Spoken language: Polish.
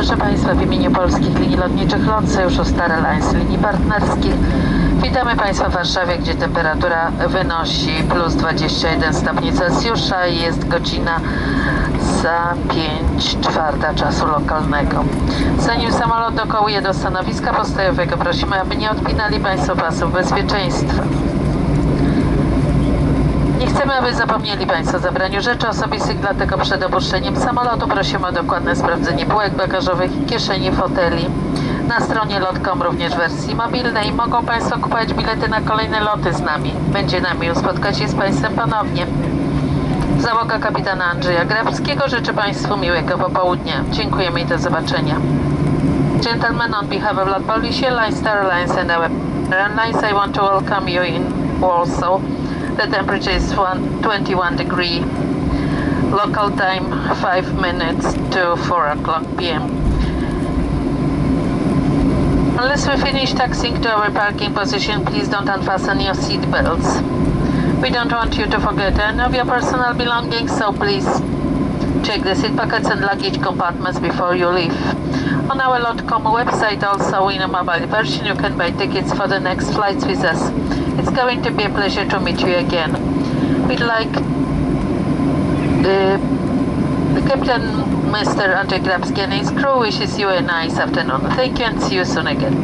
Proszę Państwa, w imieniu polskich linii lotniczych LOT Sojuszu Star Airlines, linii partnerskich, witamy Państwa w Warszawie, gdzie temperatura wynosi plus 21 stopni Celsjusza i jest godzina za 5:04 czasu lokalnego. Zanim samolot dokołuje do stanowiska postojowego, prosimy, aby nie odpinali Państwo pasów bezpieczeństwa. Nie chcemy, aby zapomnieli Państwo o zabraniu rzeczy osobistych, dlatego przed opuszczeniem samolotu prosimy o dokładne sprawdzenie półek bagażowych i kieszeni foteli. Na stronie lot.com również w wersji mobilnej mogą Państwo kupować bilety na kolejne loty z nami. Będzie nam miło spotkać się z Państwem ponownie. Załoga kapitana Andrzeja Grabskiego życzy Państwu miłego popołudnia. Dziękujemy i do zobaczenia. Gentlemen, on behalf of LOT Polish Airlines, Star Airlines and Airlines, I want to welcome you in Warsaw. The temperature is 21 degrees. Local time 5 minutes to 4 o'clock p.m. Unless we finish taxiing to our parking position, please don't unfasten your seat belts. We don't want you to forget any of your personal belongings, so please check the seat pockets and luggage compartments before you leave. On our LOT.com website, also in a mobile version, you can buy tickets for the next flights with us. It's going to be a pleasure to meet you again. We'd like the Captain Mr. Andrzej Grabski and his crew wishes you a nice afternoon. Thank you and see you soon again.